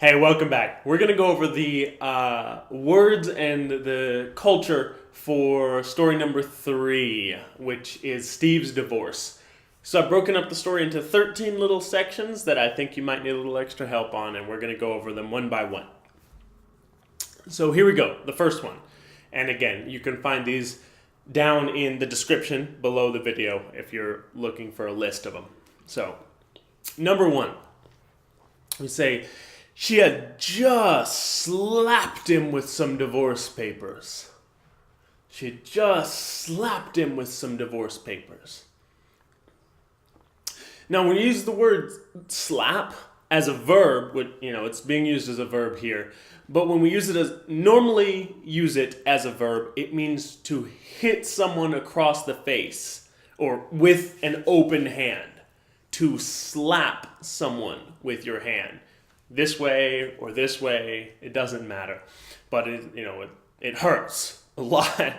Hey, welcome back. We're going to go over the words and the culture for story number 3, which is Steve's divorce. So I've broken up the story into 13 little sections that I think you might need a little extra help on, and we're going to go over them one by one. So here we go, the first one. And again, you can find these down in the description below the video if you're looking for a list of them. So, number 1, we say, she had just slapped him with some divorce papers. She had just slapped him with some divorce papers. Now, when you use the word slap as a verb, it's being used as a verb here, but when we normally use it as a verb, it means to hit someone across the face or with an open hand. To slap someone with your hand. This way or this way, it doesn't matter. But it hurts a lot,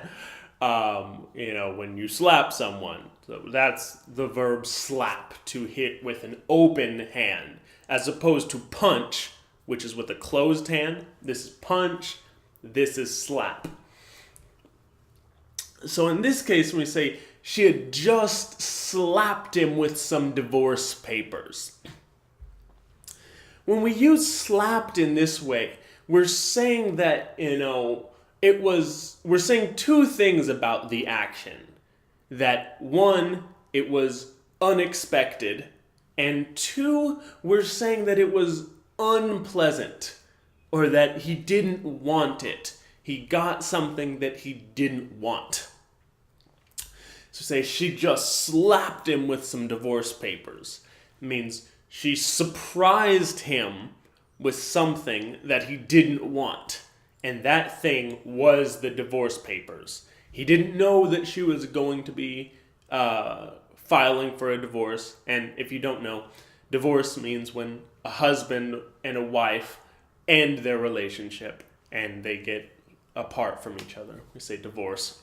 when you slap someone. So that's the verb slap, to hit with an open hand, as opposed to punch, which is with a closed hand. This is punch, this is slap. So in this case, when we say she had just slapped him with some divorce papers. When we use slapped in this way, we're saying that, we're saying two things about the action. That one, it was unexpected, and two, we're saying that it was unpleasant, or that he didn't want it. He got something that he didn't want. So say she just slapped him with some divorce papers. It means she surprised him with something that he didn't want. And that thing was the divorce papers. He didn't know that she was going to be filing for a divorce. And if you don't know, divorce means when a husband and a wife end their relationship and they get apart from each other. We say divorce.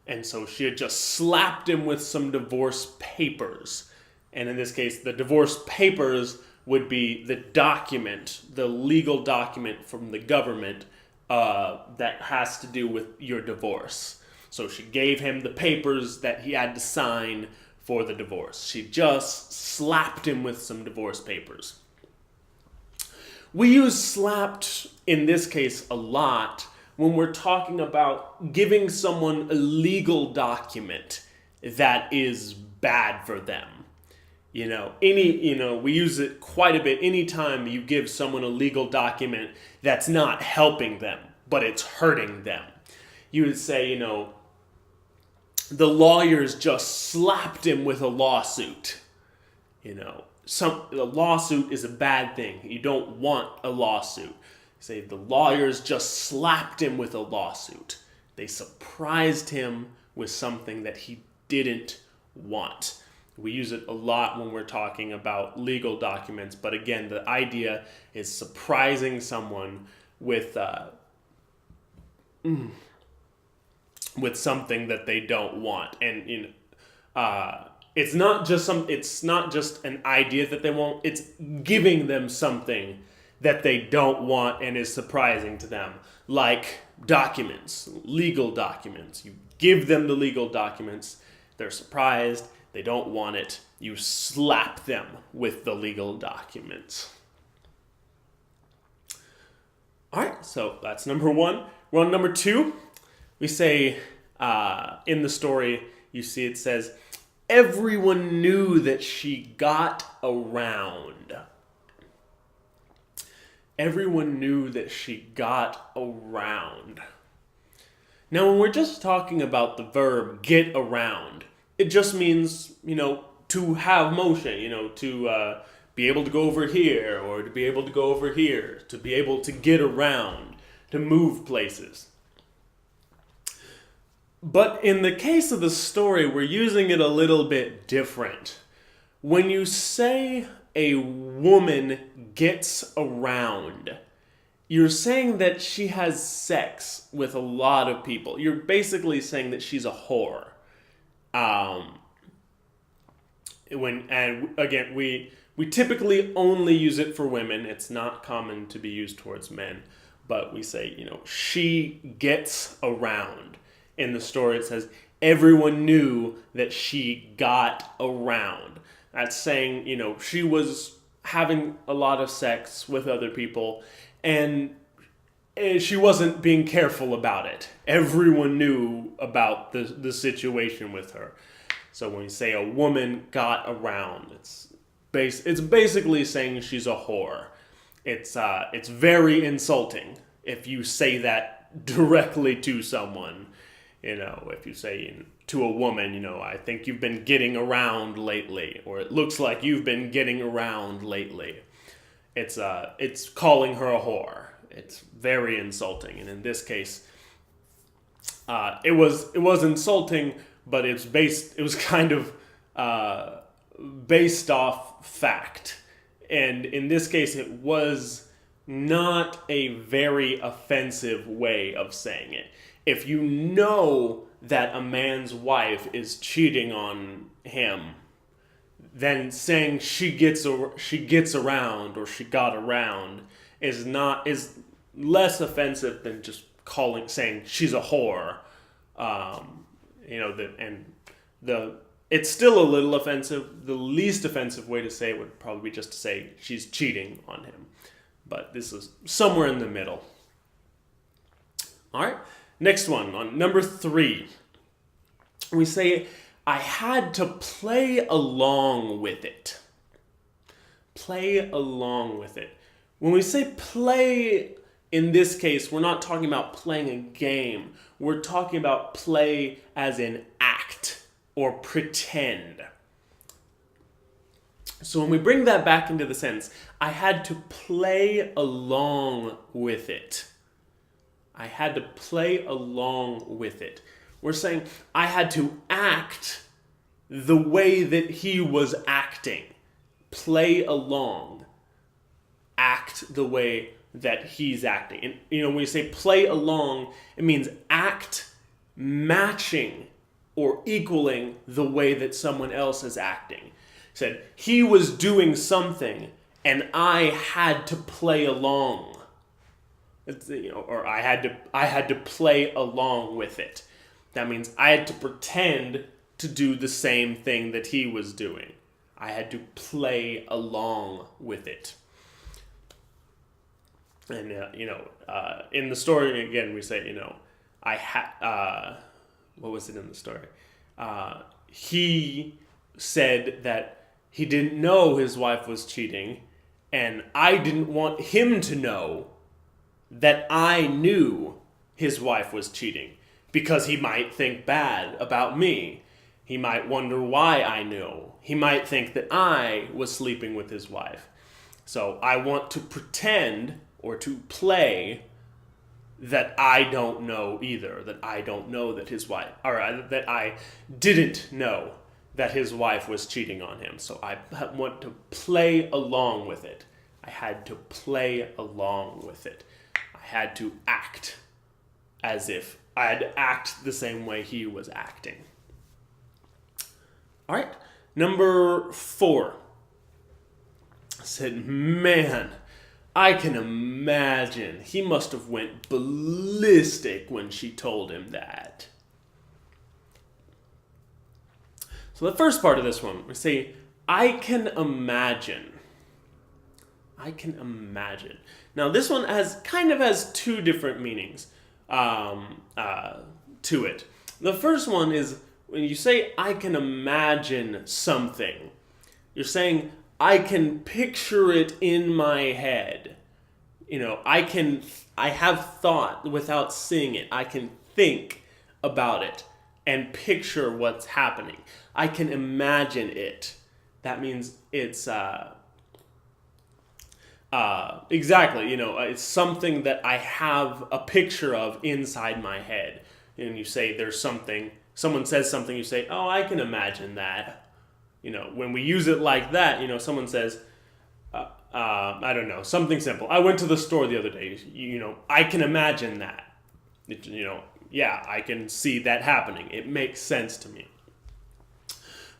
And so she had just slapped him with some divorce papers. And in this case, the divorce papers would be the document, the legal document from the government that has to do with your divorce. So she gave him the papers that he had to sign for the divorce. She just slapped him with some divorce papers. We use slapped in this case a lot when we're talking about giving someone a legal document that is bad for them. We use it quite a bit anytime you give someone a legal document that's not helping them, but it's hurting them. You would say, the lawyers just slapped him with a lawsuit. The lawsuit is a bad thing. You don't want a lawsuit. Say the lawyers just slapped him with a lawsuit. They surprised him with something that he didn't want. We use it a lot when we're talking about legal documents, but again, the idea is surprising someone with something that they don't want. And it's not just an idea that they want, it's giving them something that they don't want and is surprising to them, like documents, legal documents. You give them the legal documents, they're surprised, they don't want it, you slap them with the legal documents. Alright, so that's number 1. We're on number 2. We say, in the story, you see it says, everyone knew that she got around. Everyone knew that she got around. Now, when we're just talking about the verb get around, it just means, to have motion, to be able to go over here or to be able to go over here, to be able to get around, to move places. But in the case of the story, we're using it a little bit different. When you say a woman gets around, you're saying that she has sex with a lot of people. You're basically saying that she's a whore. We We typically only use it for women. It's not common to be used towards men. But we say, she gets around. In the story, it says, everyone knew that she got around. That's saying, she was having a lot of sex with other people, and she wasn't being careful about it. Everyone knew about the situation with her. So when we say a woman got around, it's basically saying she's a whore. It's very insulting if you say that directly to someone. If you say to a woman, I think you've been getting around lately, or it looks like you've been getting around lately. It's calling her a whore. It's very insulting, and in this case, it was insulting, but it was kind of based off fact, and in this case, it was not a very offensive way of saying it. If you know that a man's wife is cheating on him, then saying she gets around or she got around is less offensive than just saying she's a whore. It's still a little offensive. The least offensive way to say it would probably be just to say she's cheating on him. But this is somewhere in the middle. All right. Next one, on number 3, we say, I had to play along with it. Play along with it. When we say play, in this case, we're not talking about playing a game. We're talking about play as in act or pretend. So when we bring that back into the sentence, I had to play along with it. I had to play along with it. We're saying I had to act the way that he was acting. Play along. Act the way that he's acting. And, when we say play along, it means act matching or equaling the way that someone else is acting. He said, he was doing something and I had to play along. Or I had to play along with it. That means I had to pretend to do the same thing that he was doing. I had to play along with it. And in the story again, we say, what was it in the story? He said that he didn't know his wife was cheating, and I didn't want him to know that I knew his wife was cheating, because he might think bad about me. He might wonder why I knew. He might think that I was sleeping with his wife. So I want to pretend or to play that I don't know either, that I don't know that his wife, or that I didn't know that his wife was cheating on him. So I want to play along with it. I had to play along with it. I had to act as if I had to act the same way he was acting. All right, number 4. I said, man, I can imagine he must have went ballistic when she told him that. So the first part of this one, we say, I can imagine. I can imagine. Now this one has 2 different meanings to it. The first one is when you say I can imagine something, you're saying I can picture it in my head. I have thought without seeing it. I can think about it and picture what's happening. I can imagine it. That means it's exactly, it's something that I have a picture of inside my head. And you say there's something, someone says something, you say, oh, I can imagine that. When we use it like that, someone says, I don't know, something simple. I went to the store the other day, I can imagine that. Yeah, I can see that happening. It makes sense to me.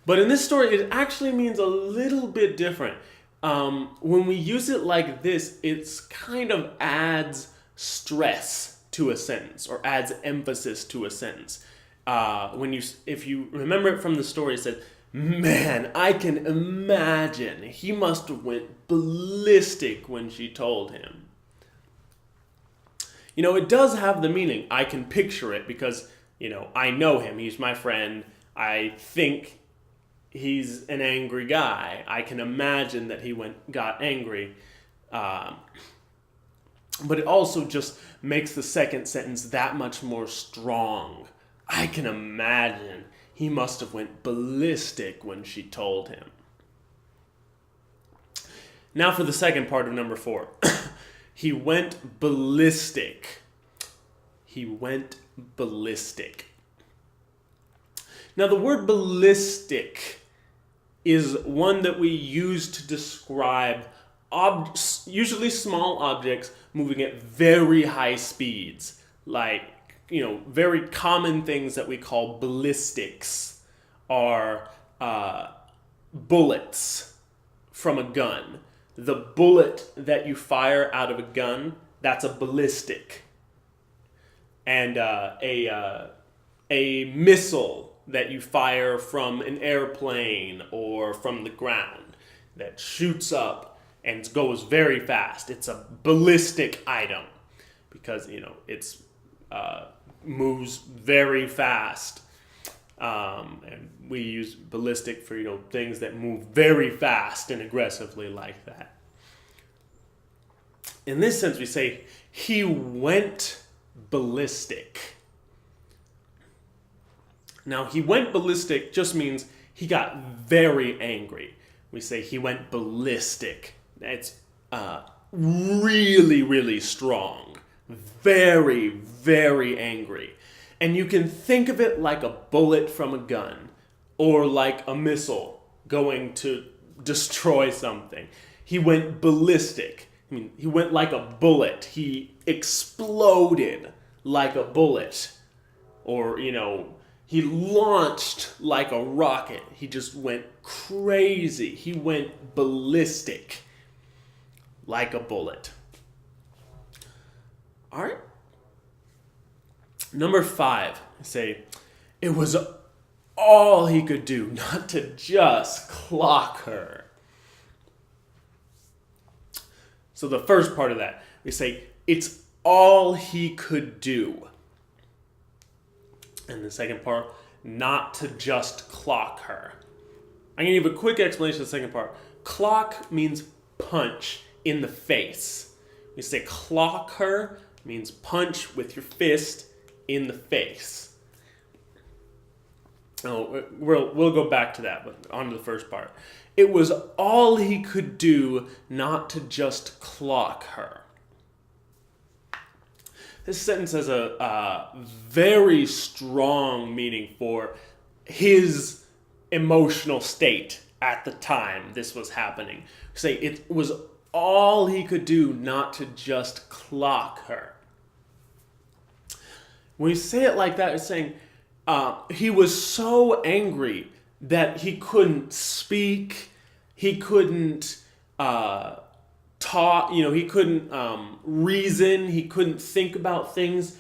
But in this story, it actually means a little bit different. when we use it like this, it's kind of adds stress to a sentence or adds emphasis to a sentence. If you remember it from the story, it said, "Man, I can imagine he must have went ballistic when she told him." It does have the meaning. I can picture it because, I know him. He's my friend. I think he's an angry guy. I can imagine that he got angry. But it also just makes the second sentence that much more strong. I can imagine he must have went ballistic when she told him. Now for the second part of number 4. He went ballistic. He went ballistic. Now the word ballistic is one that we use to describe usually small objects moving at very high speeds. Like, very common things that we call ballistics are bullets from a gun. The bullet that you fire out of a gun, that's a ballistic. And a missile that you fire from an airplane or from the ground that shoots up and goes very fast, it's a ballistic item because, it's moves very fast. And we use ballistic for, things that move very fast and aggressively like that. In this sense, we say, he went ballistic. Now, he went ballistic just means he got very angry. We say he went ballistic. It's really, really strong. Very, very angry. And you can think of it like a bullet from a gun or like a missile going to destroy something. He went ballistic. He went like a bullet. He exploded like a bullet. Or, he launched like a rocket. He just went crazy. He went ballistic like a bullet. All right. Number 5, say, it was all he could do not to just clock her. So the first part of that, we say, it's all he could do. And the second part, not to just clock her. I'm going to give a quick explanation of the second part. Clock means punch in the face. We say clock her means punch with your fist in the face. Oh, we'll go back to that, but on to the first part. It was all he could do not to just clock her. This sentence has a very strong meaning for his emotional state at the time this was happening. Say it was all he could do not to just clock her. When you say it like that, it's saying he was so angry that he couldn't speak, he couldn't talk, he couldn't reason, he couldn't think about things.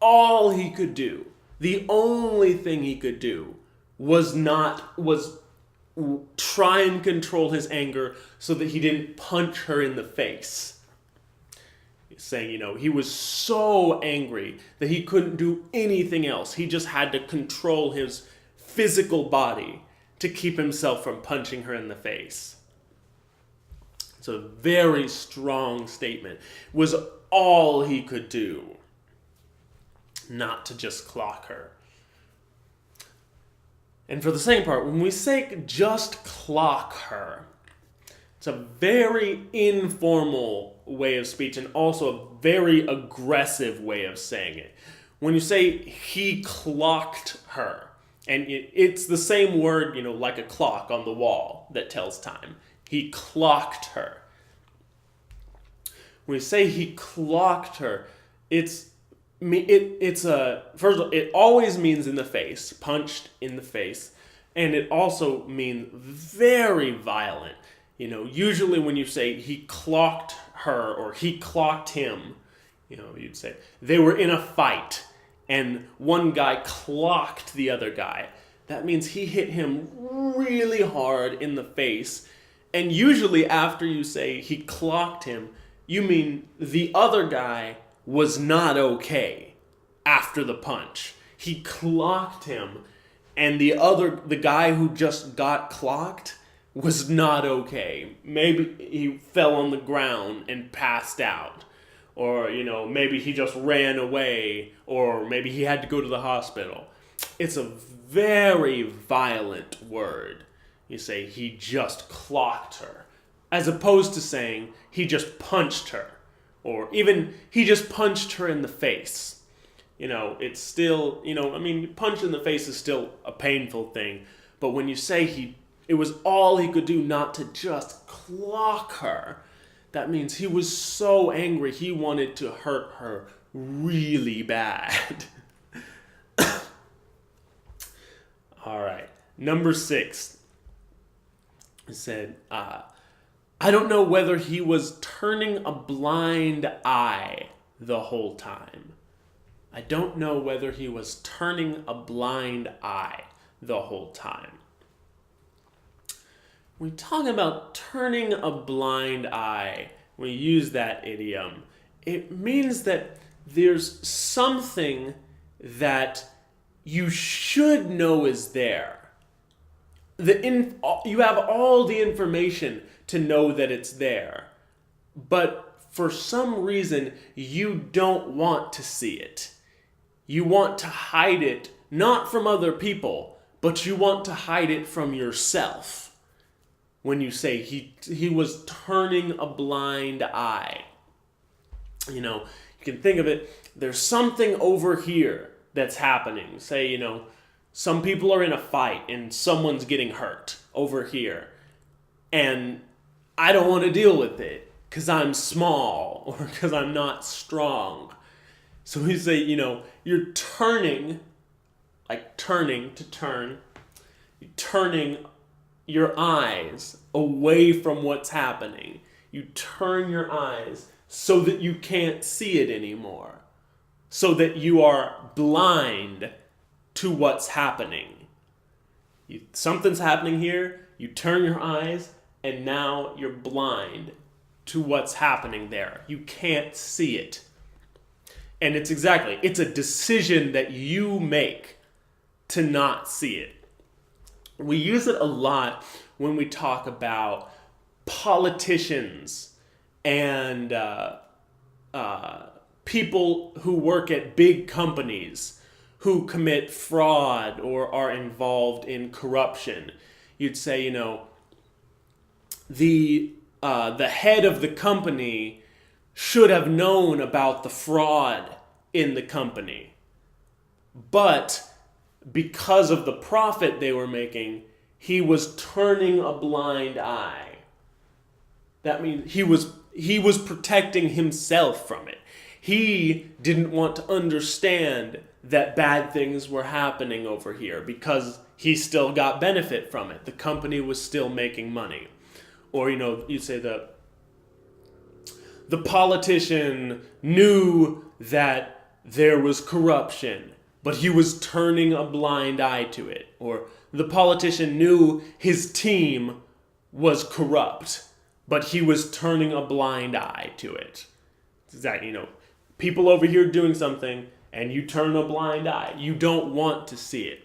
All he could do, the only thing he could do was try and control his anger so that he didn't punch her in the face. He's saying, he was so angry that he couldn't do anything else. He just had to control his physical body to keep himself from punching her in the face. It's a very strong statement. It was all he could do not to just clock her. And for the second part, when we say just clock her, it's a very informal way of speech and also a very aggressive way of saying it. When you say he clocked her, and it's the same word, like a clock on the wall that tells time. He clocked her. When we say he clocked her, first of all, it always means in the face, punched in the face, and it also means very violent. Usually when you say he clocked her or he clocked him, you'd say they were in a fight and one guy clocked the other guy. That means he hit him really hard in the face. And usually after you say he clocked him, you mean the other guy was not okay after the punch. He clocked him, and the guy who just got clocked was not okay. Maybe he fell on the ground and passed out. Or, maybe he just ran away, or maybe he had to go to the hospital. It's a very violent word. You say he just clocked her, as opposed to saying he just punched her, or even he just punched her in the face. It's still, punch in the face is still a painful thing, but when you say it was all he could do not to just clock her, that means he was so angry he wanted to hurt her really bad. All right, number 6. It said, I don't know whether he was turning a blind eye the whole time. I don't know whether he was turning a blind eye the whole time. When we talk about turning a blind eye, when we use that idiom, it means that there's something that you should know is there. You have all the information to know that it's there, but for some reason you don't want to see it. You want to hide it, not from other people, but you want to hide it from yourself. When you say he was turning a blind eye, you can think of it, there's something over here that's happening. Say, some people are in a fight and someone's getting hurt over here. And I don't want to deal with it because I'm small or because I'm not strong. So we say, you're turning, like turning to turn, you're turning your eyes away from what's happening. You turn your eyes so that you can't see it anymore. So that you are blind to what's happening. Something's happening here, you turn your eyes, and now you're blind to what's happening there. You can't see it. And it's a decision that you make to not see it. We use it a lot when we talk about politicians and people who work at big companies who commit fraud or are involved in corruption. You'd say, the head of the company should have known about the fraud in the company. But because of the profit they were making, he was turning a blind eye. That means he was protecting himself from it. He didn't want to understand that bad things were happening over here because he still got benefit from it. The company was still making money. Or, you'd say the politician knew that there was corruption, but he was turning a blind eye to it. Or the politician knew his team was corrupt, but he was turning a blind eye to it. Exactly, people over here doing something, and you turn a blind eye. You don't want to see it.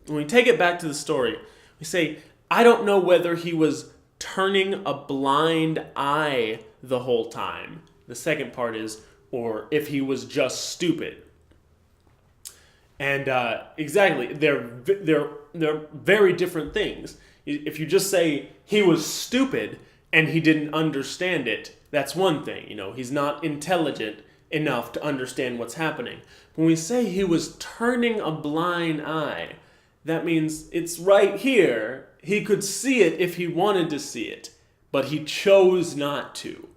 When we take it back to the story, we say, I don't know whether he was turning a blind eye the whole time. The second part is, or if he was just stupid. And they're very different things. If you just say he was stupid and he didn't understand it, that's one thing. He's not intelligent enough to understand what's happening. When we say he was turning a blind eye, that means it's right here. He could see it if he wanted to see it, but he chose not to.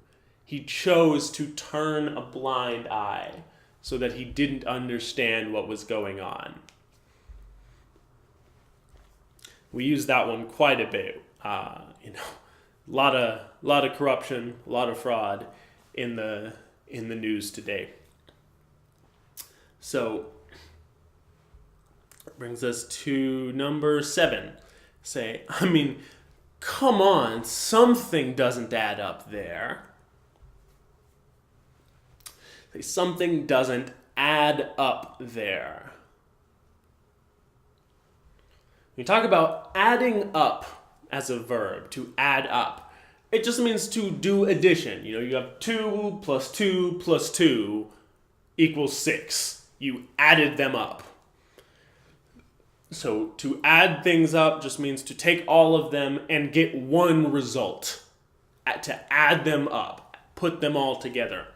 He chose to turn a blind eye so that he didn't understand what was going on. We use that one quite a bit. lot of corruption, a lot of fraud in the news today. So it brings us to number 7. Come on, something doesn't add up there. Something doesn't add up there. When you talk about adding up as a verb, to add up, it just means to do addition. You have 2 plus 2 plus 2 equals 6. You added them up. So to add things up just means to take all of them and get one result. To add them up, put them all together.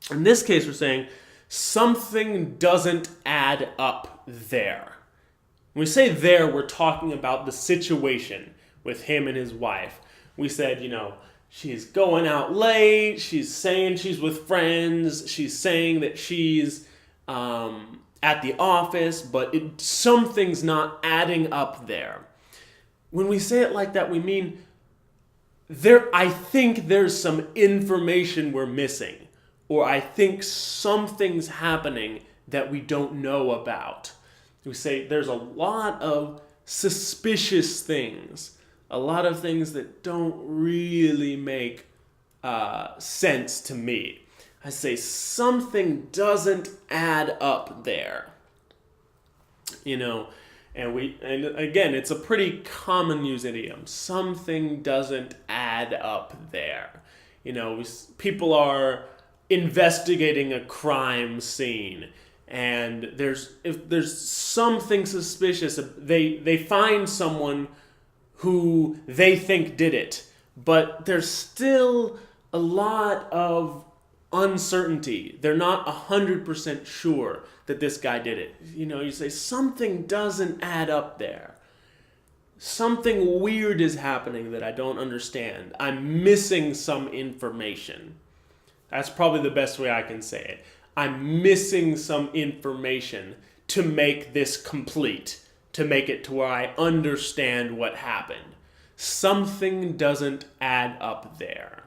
In this case, we're saying something doesn't add up there. When we say there, we're talking about the situation with him and his wife. We said, she's going out late, she's saying she's with friends, she's saying that she's at the office, but something's not adding up there. When we say it like that, we mean I think there's some information we're missing, or I think something's happening that we don't know about. We say there's a lot of suspicious things, a lot of things that don't really make sense to me. I say something doesn't add up there. And again, it's a pretty common used idiom. Something doesn't add up there. People are investigating a crime scene, and if there's something suspicious, they find someone who they think did it, but there's still a lot of uncertainty. They're not 100% sure that this guy did it. You say something doesn't add up there. Something weird is happening that I don't understand. I'm missing some information. That's probably the best way I can say it. I'm missing some information to make this complete, to make it to where I understand what happened. Something doesn't add up there.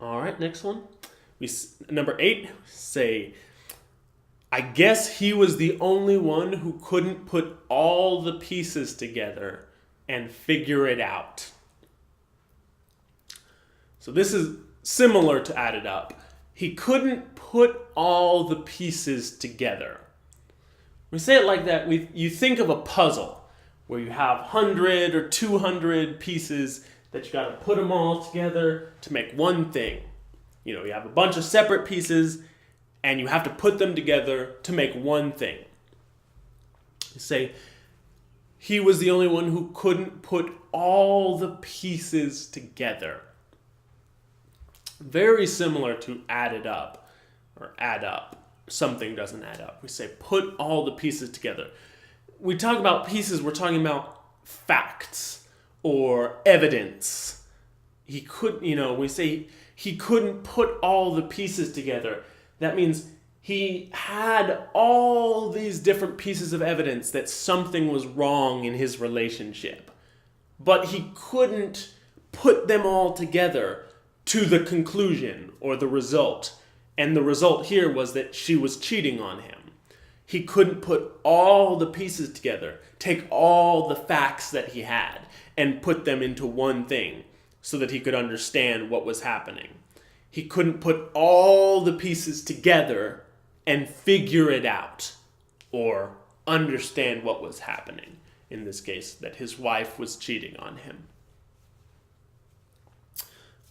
All right, next one. Number 8, say, I guess he was the only one who couldn't put all the pieces together and figure it out. So this is similar to added up. He couldn't put all the pieces together. When we say it like that, you think of a puzzle where you have 100 or 200 pieces that you got to put them all together to make one thing. You have a bunch of separate pieces and you have to put them together to make one thing. You say, he was the only one who couldn't put all the pieces together. Very similar to added up or add up. Something doesn't add up. We say put all the pieces together. We talk about pieces, we're talking about facts or evidence. We say he couldn't put all the pieces together. That means he had all these different pieces of evidence that something was wrong in his relationship, but he couldn't put them all together to the conclusion or the result. And the result here was that she was cheating on him. He couldn't put all the pieces together, take all the facts that he had, and put them into one thing so that he could understand what was happening. He couldn't put all the pieces together and figure it out or understand what was happening. In this case, that his wife was cheating on him.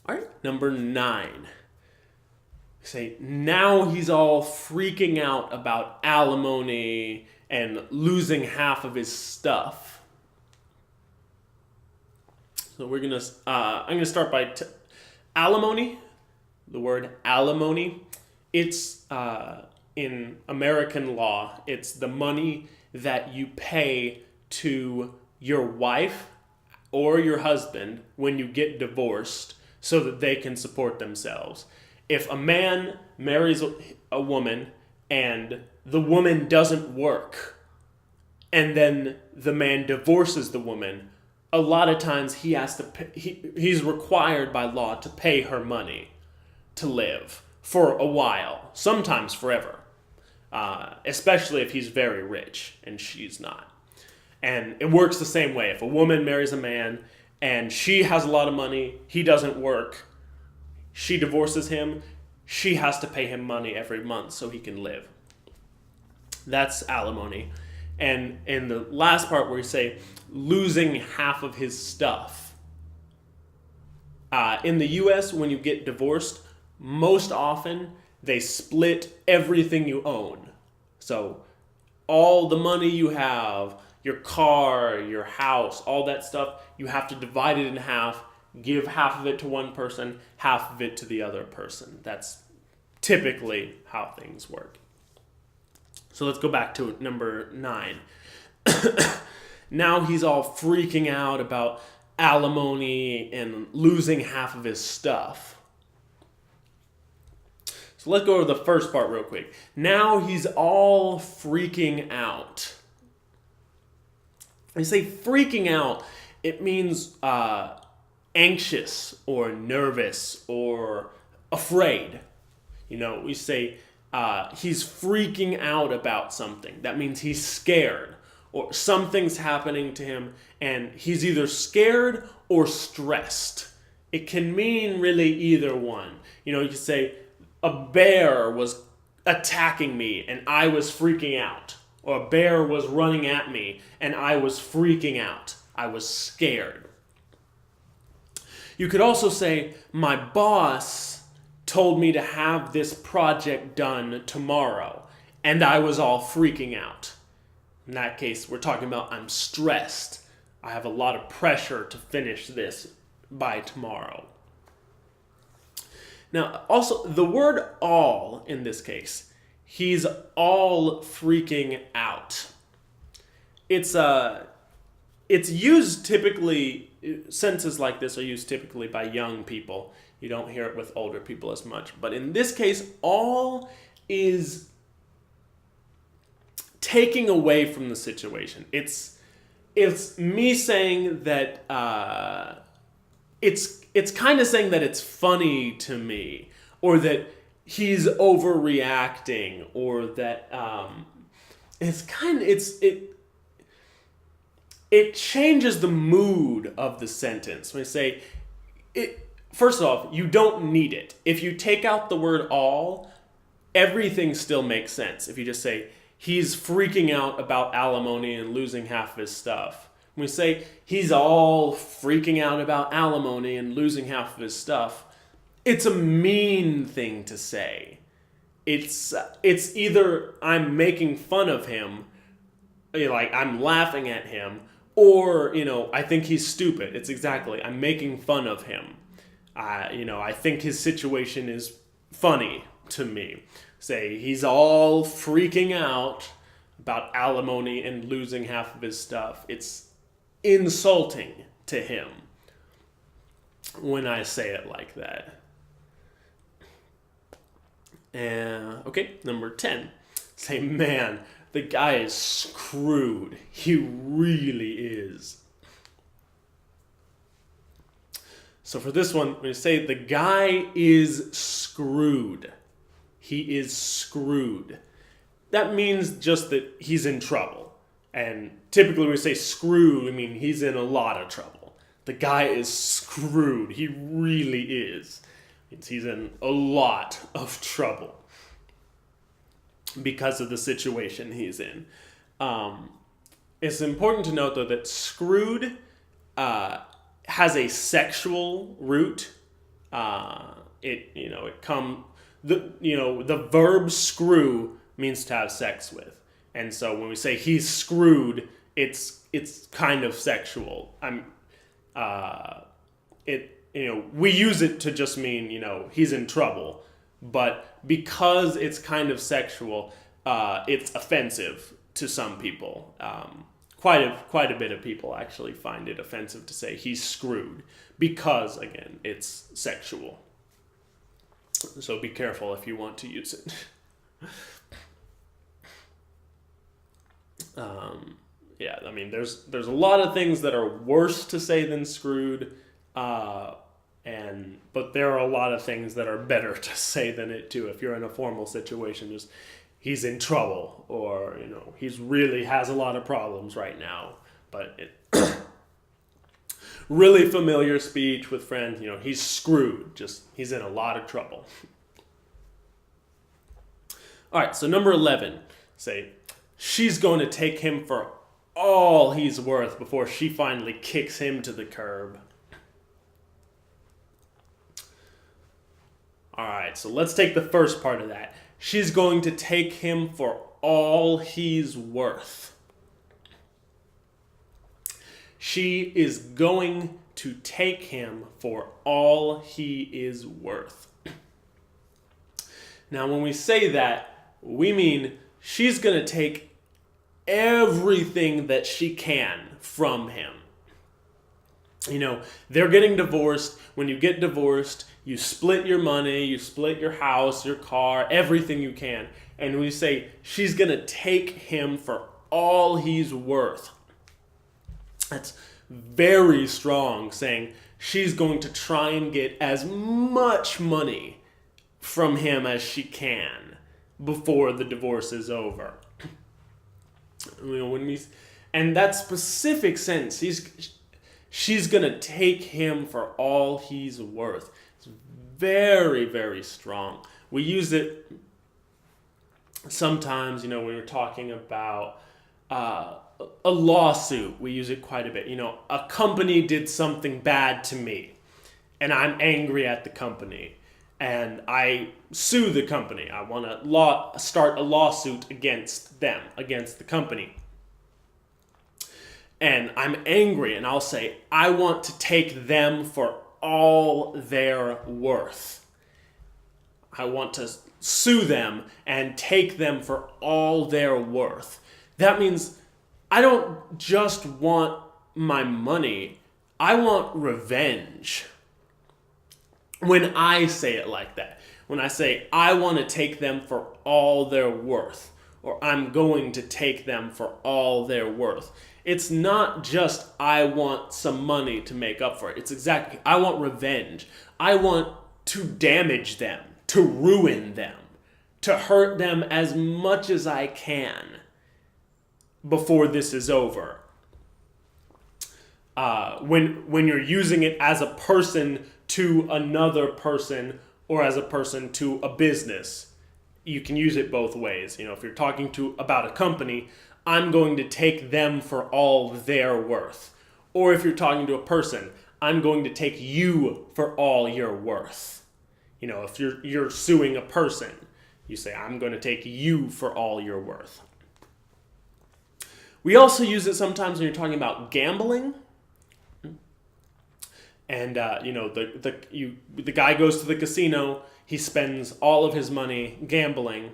All right, number 9. Say, now he's all freaking out about alimony and losing half of his stuff. So I'm gonna start by alimony. The word alimony, it's in American law, it's the money that you pay to your wife or your husband when you get divorced so that they can support themselves. If a man marries a woman and the woman doesn't work and then the man divorces the woman, a lot of times he has to he's required by law to pay her money to live for a while, sometimes forever, especially if he's very rich and she's not. And it works the same way. If a woman marries a man and she has a lot of money, he doesn't work, she divorces him, she has to pay him money every month so he can live. That's alimony. And in the last part where you say losing half of his stuff, in the US, when you get divorced, most often they split everything you own. So all the money you have, your car, your house, all that stuff, you have to divide it in half, give half of it to one person, half of it to the other person. That's typically how things work. So let's go back to number 9. Now he's all freaking out about alimony and losing half of his stuff. So let's go to the first part real quick. Now he's all freaking out. When you say freaking out, it means anxious or nervous or afraid. You know, we say he's freaking out about something. That means he's scared or something's happening to him and he's either scared or stressed. It can mean really either one. You know, you could say a bear was attacking me and I was freaking out. Or a bear was running at me and I was freaking out. I was scared. You could also say, my boss told me to have this project done tomorrow, and I was all freaking out. In that case, we're talking about I'm stressed. I have a lot of pressure to finish this by tomorrow. Now, also, the word all in this case, he's all freaking out. It's used typically, sentences like this are used typically by young people. You don't hear it with older people as much. But in this case, all is taking away from the situation. It's me saying that it's kind of saying that it's funny to me, or that he's overreacting, or that it changes the mood of the sentence. When I say it, first off, you don't need it. If you take out the word all, everything still makes sense. If you just say he's freaking out about alimony and losing half of his stuff. When we say he's all freaking out about alimony and losing half of his stuff, it's a mean thing to say. It's either I'm making fun of him, like I'm laughing at him, or, I think he's stupid. It's exactly, I'm making fun of him. I think his situation is funny to me. Say he's all freaking out about alimony and losing half of his stuff. It's insulting to him when I say it like that. Okay, number 10. Say, man, the guy is screwed. He really is. So for this one, when you say the guy is screwed, he is screwed, that means just that he's in trouble. And typically when we say screwed, we mean he's in a lot of trouble. The guy is screwed. He really is. He's in a lot of trouble because of the situation he's in. It's important to note, though, that screwed has a sexual root. The verb screw means to have sex with, and so when we say he's screwed, it's kind of sexual. We use it to just mean he's in trouble, but because it's kind of sexual, it's offensive to some people. Quite a bit of people actually find it offensive to say he's screwed because, again, it's sexual. So be careful if you want to use it. Yeah, I mean, there's a lot of things that are worse to say than screwed, but there are a lot of things that are better to say than it too. If you're in a formal situation, just he's in trouble, or he's really has a lot of problems right now. But really familiar speech with friends, he's screwed. Just he's in a lot of trouble. All right, so number 11, say she's going to take him for all he's worth before she finally kicks him to the curb. All right, so let's take the first part of that. She's going to take him for all he's worth. She is going to take him for all he is worth. Now, when we say that, we mean she's going to take everything that she can from him. They're getting divorced. When you get divorced, you split your money, you split your house, your car, everything you can. And we say she's going to take him for all he's worth. That's very strong, saying she's going to try and get as much money from him as she can before the divorce is over. And that specific sense, she's going to take him for all he's worth. It's very, very strong. We use it sometimes, when we're talking about a lawsuit. We use it quite a bit. A company did something bad to me, and I'm angry at the company, and I sue the company. I want to start a lawsuit against them, against the company. And I'm angry, and I'll say, I want to take them for all they're worth. I want to sue them and take them for all they're worth. That means I don't just want my money, I want revenge. When I say it like that, when I say I want to take them for all they're worth, or I'm going to take them for all they're worth, it's not just I want some money to make up for it. It's exactly, I want revenge. I want to damage them, to ruin them, to hurt them as much as I can before this is over. When you're using it as a person to another person, or as a person to a business, you can use it both ways. If you're talking about a company, I'm going to take them for all they're worth. Or if you're talking to a person, I'm going to take you for all you're worth. If you're suing a person, you say, I'm going to take you for all you're worth. We also use it sometimes when you're talking about gambling. And, the guy goes to the casino, he spends all of his money gambling,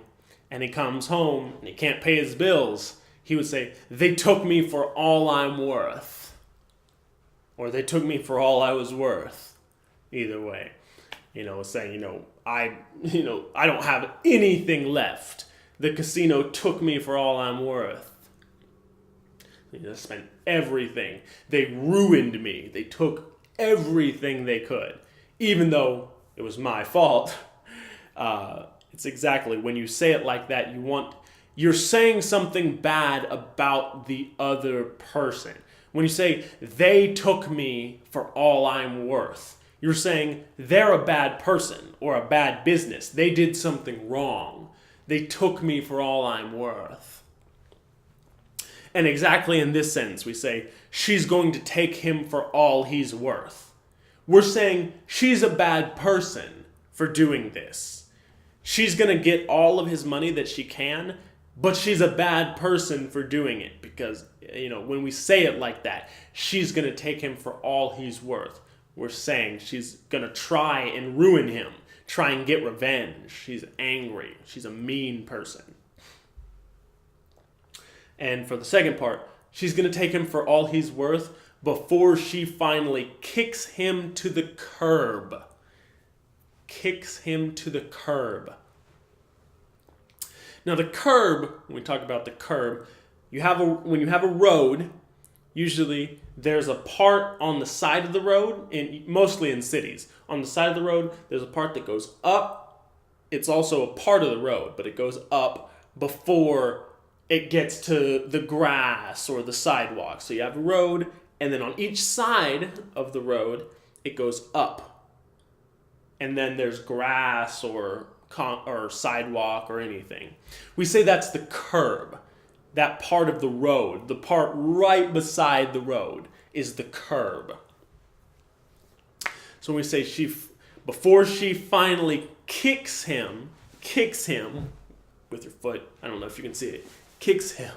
and he comes home and he can't pay his bills. He would say, they took me for all I'm worth. Or they took me for all I was worth. Either way. Saying, I don't have anything left. The casino took me for all I'm worth. They spent everything. They ruined me. They took everything they could. Even though it was my fault. It's exactly, when you say it like that, you're saying something bad about the other person. When you say, they took me for all I'm worth, you're saying they're a bad person or a bad business. They did something wrong. They took me for all I'm worth. And exactly in this sense, we say, she's going to take him for all he's worth. We're saying she's a bad person for doing this. She's going to get all of his money that she can, but she's a bad person for doing it because, when we say it like that, she's going to take him for all he's worth. We're saying she's going to try and ruin him, try and get revenge. She's angry. She's a mean person. And for the second part, she's going to take him for all he's worth before she finally kicks him to the curb. Kicks him to the curb. Now the curb, when we talk about the curb, when you have a road, usually there's a part on the side of the road, mostly in cities. On the side of the road, there's a part that goes up. It's also a part of the road, but it goes up before it gets to the grass or the sidewalk. So you have a road, and then on each side of the road, it goes up. And then there's grass or sidewalk or anything. We say that's the curb. That part of the road, the part right beside the road, is the curb. So when we say before she finally kicks him with her foot, I don't know if you can see it, kicks him,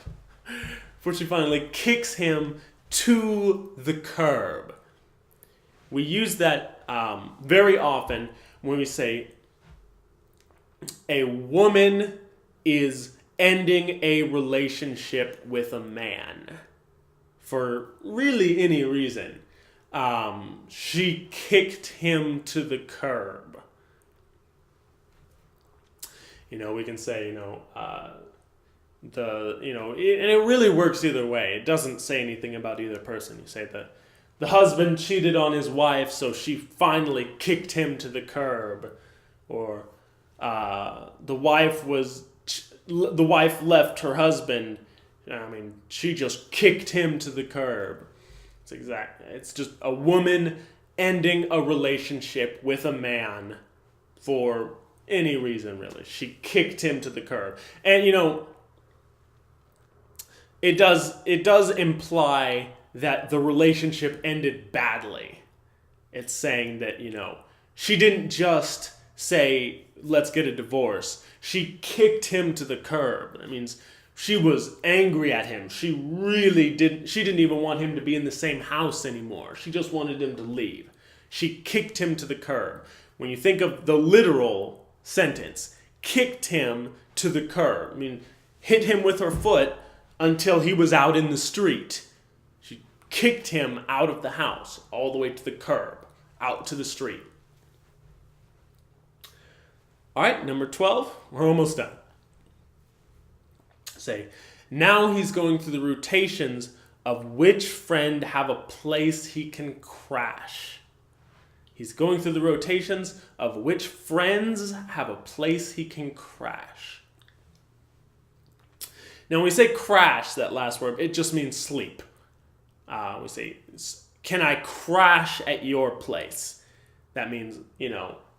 before she finally kicks him to the curb. We use that very often when we say a woman is ending a relationship with a man for really any reason. She kicked him to the curb. We can say, and it really works either way. It doesn't say anything about either person. You say that the husband cheated on his wife, so she finally kicked him to the curb, or the wife left her husband. She just kicked him to the curb. It's just a woman ending a relationship with a man for any reason, really. She kicked him to the curb. And, it does imply that the relationship ended badly. It's saying that, she didn't just say, let's get a divorce. She kicked him to the curb. That means she was angry at him. She didn't even want him to be in the same house anymore. She just wanted him to leave. She kicked him to the curb. When you think of the literal sentence, kicked him to the curb, hit him with her foot until he was out in the street. She kicked him out of the house, all the way to the curb, out to the street. All right, number 12, we're almost done. Say, now he's going through the rotations of which friend have a place he can crash. He's going through the rotations of which friends have a place he can crash. Now, when we say crash, that last word, it just means sleep. We say, can I crash at your place? That means,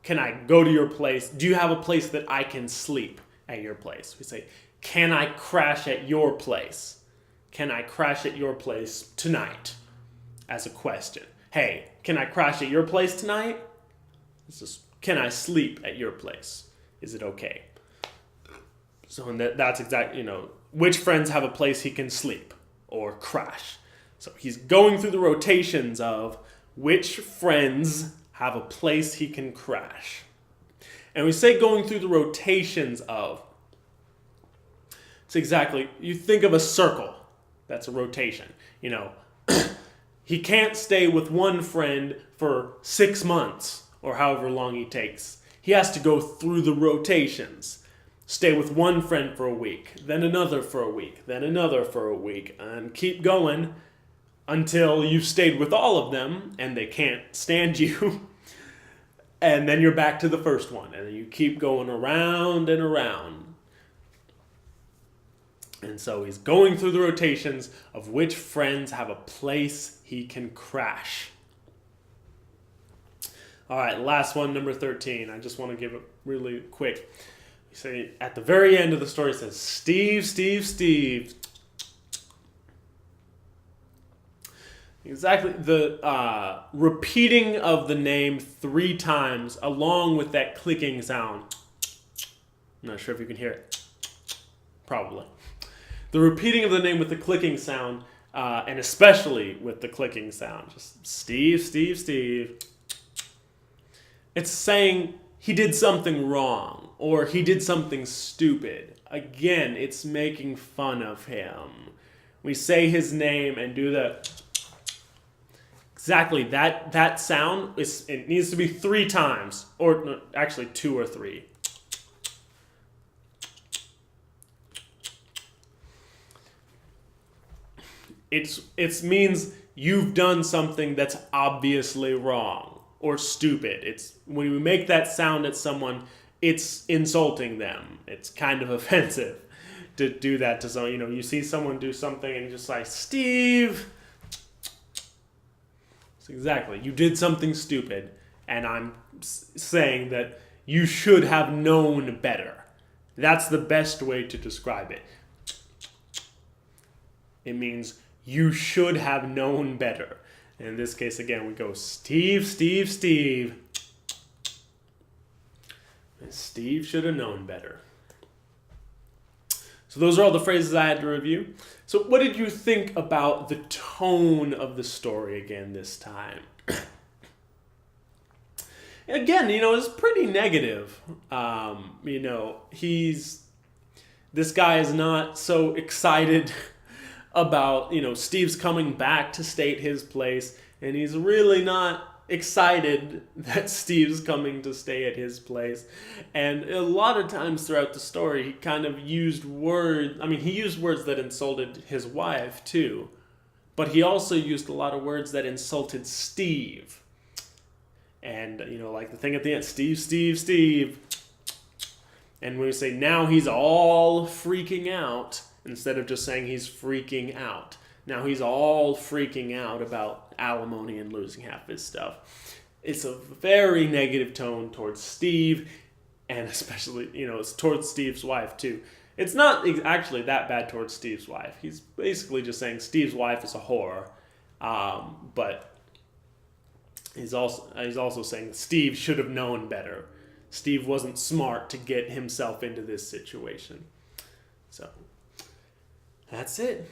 can I go to your place? Do you have a place that I can sleep at your place? We say, can I crash at your place? Can I crash at your place tonight? As a question. Hey, can I crash at your place tonight? It's just, can I sleep at your place? Is it okay? So that's exactly, which friends have a place he can sleep or crash. So he's going through the rotations of which friends have a place he can crash. And we say going through the rotations of, it's exactly, you think of a circle. That's a rotation. He can't stay with one friend for 6 months or however long he takes. He has to go through the rotations. Stay with one friend for a week, then another for a week, then another for a week, and keep going until you've stayed with all of them and they can't stand you. And then you're back to the first one, and then you keep going around and around. And so he's going through the rotations of which friends have a place he can crash. All right, last one, number 13. I just want to give it really quick. You say at the very end of the story, it says, Steve, Steve, Steve. Exactly, the repeating of the name 3 times along with that clicking sound. I'm not sure if you can hear it. Probably. The repeating of the name with the clicking sound, and especially with the clicking sound. Just Steve, Steve, Steve. It's saying he did something wrong or he did something stupid. Again, it's making fun of him. We say his name and do the... Exactly, that sound, it needs to be 3 times, or no, actually 2 or 3. It means you've done something that's obviously wrong or stupid. It's when we make that sound at someone, it's insulting them. It's kind of offensive to do that to someone. You see someone do something and just like, Steve. So exactly, you did something stupid, and I'm saying that you should have known better. That's the best way to describe it. It means you should have known better. In this case, again, we go Steve, Steve, Steve. And Steve should have known better. So those are all the phrases I had to review. So what did you think about the tone of the story again this time? Again, it's pretty negative. This guy is not so excited about, Steve's coming back to state his place, and he's really not excited that Steve's coming to stay at his place. And a lot of times throughout the story, he kind of used words, he used words that insulted his wife too, but he also used a lot of words that insulted Steve. And, like the thing at the end, Steve, Steve, Steve. And when we say now he's all freaking out, instead of just saying he's freaking out. Now he's all freaking out about alimony and losing half his stuff. It's a very negative tone towards Steve, and especially, it's towards Steve's wife too. It's not actually that bad towards Steve's wife. He's basically just saying Steve's wife is a whore, but he's also saying Steve should have known better. Steve wasn't smart to get himself into this situation. So that's it.